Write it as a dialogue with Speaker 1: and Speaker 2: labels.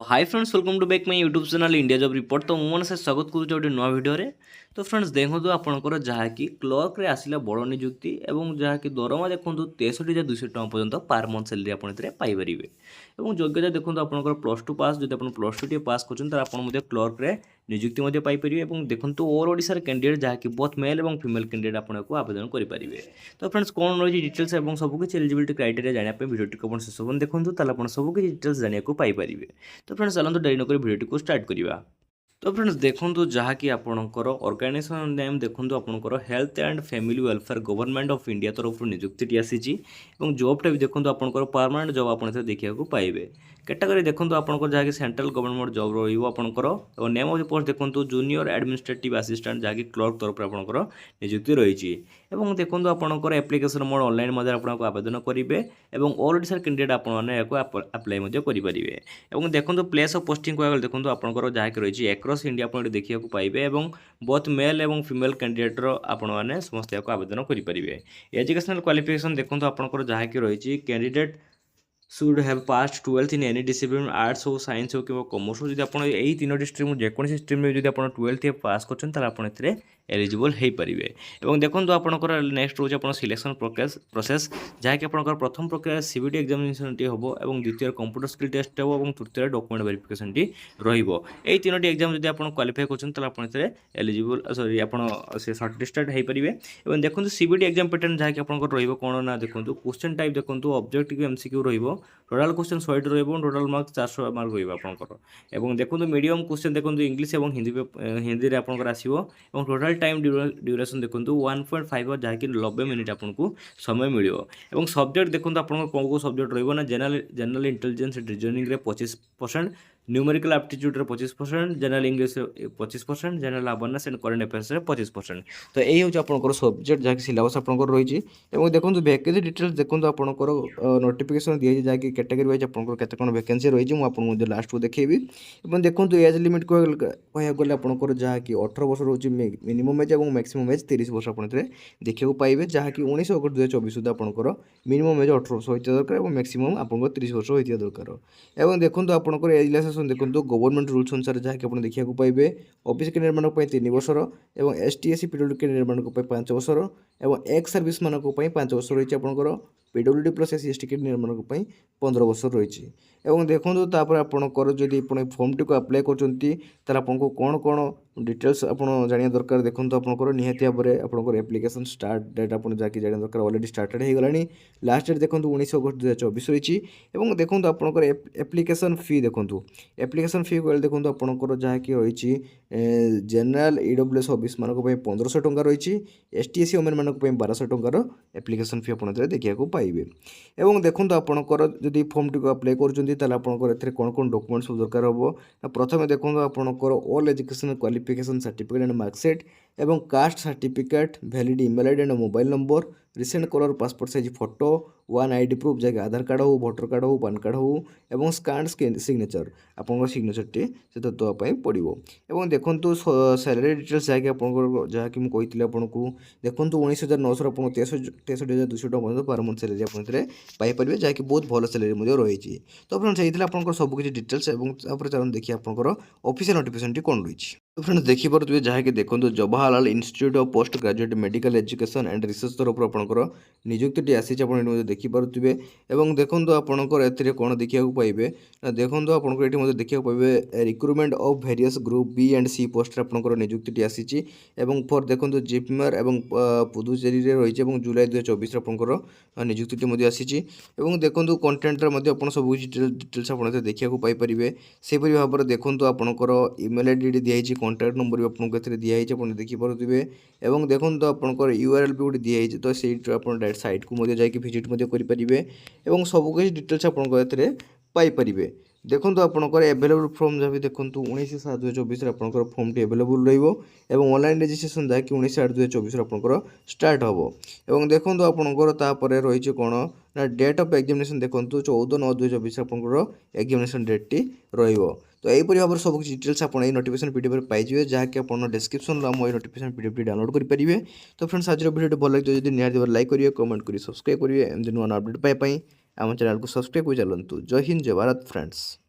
Speaker 1: Hi friends welcome to back my YouTube channel India job report. तो मुझे से स्वागत करुचे गोटे नुआ भिडियो। तो फ्रेंड्स देखो आपंकर जहाँकि क्लर्क रे आसिला बड़ नियुक्ति और जहाँकि दरमा देखो 63,200 टका पर्यंत पार मंथ सैलरी आपरे योग्यता देखो आपंकर +2 पास जब आप +2 टी पास कर क्लर्क रे नियुक्ति पाइपर और देखो ओवर ओडिशार कैंडिडेट जहाँकि बोथ मेल और फीमेल कैंडिडेट आपको आवेदन करेंगे। तो फ्रेंड्स कौन रही डिटेल्स और सबकि एलिजिबिलिटी क्राइटेरिया जानापी भिडियो को शेष देखो सबकि डिटेल्स जानाक पाइपर। तो फ्रेंड्स चलते डेरी नक भिडियो को स्टार्ट करवा। तो फ्रेंड्स देखो जहाँकि आपणकर ऑर्गेनाइजेशन नेम देखो आपणकर health and family welfare government of India तरफ नियुक्ति आसी जॉबटा भी देखो आपणकर परमानेंट जॉब आप देखा पाइबे। कैटेगरी देखो आपंकर जहाँकि सेंट्रल गवर्नमेंट जॉब रही और नेम ऑफ द पोस्ट देखो जूनियर एडमिनिस्ट्रेटिव असिस्टेंट जहाँकि क्लर्क तरफ आपंकर नियुक्ति रही। देखो आपंकर एप्लिकेशन मोड ऑनलाइन आपको आवेदन करेंगे और ऑल ओडिशा कैंडिडेट आपलाई करेंगे। देखो प्लेस ऑफ पोस्टिंग कहूँ देखो आपंकर जहाँकि रही एक्रॉस इंडिया आप देखा पाइबे और बोथ मेल और फीमेल कैंडिडेटर आपने समस्त आवेदन करेंगे। एजुकेशनल क्वालिफिकेशन देखो आपंकर जहाँकि रही candidate should have pass 12th in any discipline arts हो साइंस हो कि कॉमर्स हो जब आप तीनो स्ट्रीम जेकोसी स्ट्रीम में जब आप 12th पास कर एलिजिबल हो पारे। और देखो आपंकर नेक्स्ट रोज आप सिलेक्शन प्रोसेस जहाँकि आप प्रथम प्रक्रिया सीबीटी एग्जामिनेशन टी हम और द्वितीय कंप्यूटर स्किल टेस्ट हो और तृतीय डॉक्यूमेंट वेरिफिकेशन टी रही तीनो एग्जाम जब आप क्वालिफाई कर एलिजिबल सॉरी आप सर्टिफिकेट हो पारे। और देखो सीबीटी एग्जाम पैटर्न जहाँकि आपंकर रहा ना देखो क्वेश्चन टाइप देखो objective MCQ total question 100 total mark 400 mark रहा। देखो मीडियम क्वेश्चन देखो इंग्लिश और हिंदी आपंकर आसो टोटाल टाइम ड्यूरेशन देखो 1.5 जहाँकि 90 मिनिट आपको समय मिले। सब्जेक्ट देखो आप कौन कौ सब्जेक्ट रहा general intelligence reasoning 25%, numerical aptitude 25%, general English 25%, general awareness and current affairs 25%। तो यही हूँ आपंकर सब्जेक्ट जहाँकि सिलेबस आपंकर रही। देखो वैकेंसी डिटेल्स देखो आपंकर नोटिफिकेशन दी जाकि कैटेगरी वाइज आपंकर केते कोन वैकेंसी रही मुझे लास्ट को देखी। देखो एज लिमिट कह गले आपंकर जहाँकि 18 वर्ष रोचे मिनिमम एज और मैक्सिमम एज 30 वर्ष आप देखा पाइबे जहाँकि 19 अगस्त 2024 सुधा आपंकर मिनिमम एज 18 वर्ष होता दरकार और मैक्सिमम आपको 30 वर्ष होता दरकार। और देखो आपंकर एज रिलैक्सेशन देखो गवर्नमेंट रूल्स अनुसार जहाँकि आप देखा पाइबे ओबीसी निर्माण 3 वर्षर और एसटी एससी पीडब्ल्यूडी निर्माण 5 वर्षर और एक्स सर्विस मान 5 वर्ष रही आपंकर पीडब्ल्यूडी प्लस एससी एसटी निर्माण 15 वर्ष रही। और देखो तापर आपंकर जब फॉर्म टी को अप्लाई कर कौन कौन डिटेल्स आप जाना दरकार देखो आपंकर निहाती भाव में आपंकर एप्लिकेशन स्टार्ट डेट आप जहाँकि जाना दरकार ऑलरेडी स्टार्टेड हो गलानी। लास्ट डेट देखो 19 अगस्त 2024 रही। और देखो आपंकर एप्लिकेशन फी देखो एप्लिकेशन फी कहले देखो आपंकर जहाँकि रही जनरल ईडब्ल्यूएस ऑफिस मान 1500 टंका रही एसटी एससी ओमेन मान 1200 टंकार एप्लिकेशन फी आप देखा पाइबे। और देखो आपंकर जब फॉर्म टी को अप्लाई कर कौन कौन डॉक्यूमेंट्स सब दरकार हम प्रथम देखो आपंकर all educational qualification certificate and marksheet और caste certificate valid email ID and mobile number recent colour passport size photo one ID proof जैसे आधार कार्ड हो भोटर कार्ड हो पान कार्ड हो और स्कान सिग्नेचर आपंकर सिग्नेचर टी से देवाई पड़ो। और देखो सैलरी डिटेल्स जहाँकि आप जहाँकि मुझे आपको देखो 19,900 आप 63,200 टका पर मंथ सैलरी आप पाइपर जहाँकि बहुत भल सैलरी रही। तो फ्रेंड्स यही आपंकर सबकि डिटेल्स और चलते देखिए आपंकर ऑफिशियल नोटिफिकेशन टी कौन रही। तो फ्रेंड्स देखिए जहाँकि देखो Jawaharlal institute of post graduate medical education and research तरफ आपंकर नियुक्ति आसी देखिपे। और देखो आपंकर ए कौन देखा पाइबे देखो आपको ये देखा पाइबे recruitment of various group B and C post आपंकर नियुक्ति आसी। फॉर देखो जिपमर और पुदुचेरी रही और जुलाई 2024 आपंकर नियुक्ति आसी। देखो कंटेन्टर सब डिटेल्स आप देखा पाइपर से भाव में देखो आपंकर ईमेल आईडी दिखाई कॉन्टैक्ट नंबर भी आपको दिखाई आप देखिपे। और देखो आपंकर यूआरएल भी गोटे दिखाई तो से डायरेक्ट साइट को जाकि भिजिट करेंगे और सबकि डिटेल्स आपंकर पाइपर। देखो आपंकर एभेलेबल फॉर्म जहाँ भी देखो 19/7/2024 आपंकर फॉर्म टी एभेलेबल रही ऑनलाइन रजिस्ट्रेशन जहाँकि 19/8/2024 आपंकर स्टार्ट हम। और देखो आपंकर तापर रही कौन ना डेट ऑफ एग्जामिनेशन देखो 14/9/2024 आपंकर एग्जामिनेशन डेट टी रही। तो यहीपरि भाव में सब डिटेल्स आप नोटिफिकेशन पीडीएफ पाइबे जहाँकि आप description mobile notification PDF download करेंगे। तो फ्रेंड्स आज वीडियो भल लगे जब निहाती लाइक करेंगे कमेंट करेंगे सब्सक्राइब करेंगे एमती नुआ अपडेट पाइप आम चैनल को सब्सक्राइब कर चलतु। जय हिंद जय भारत फ्रेंड्स।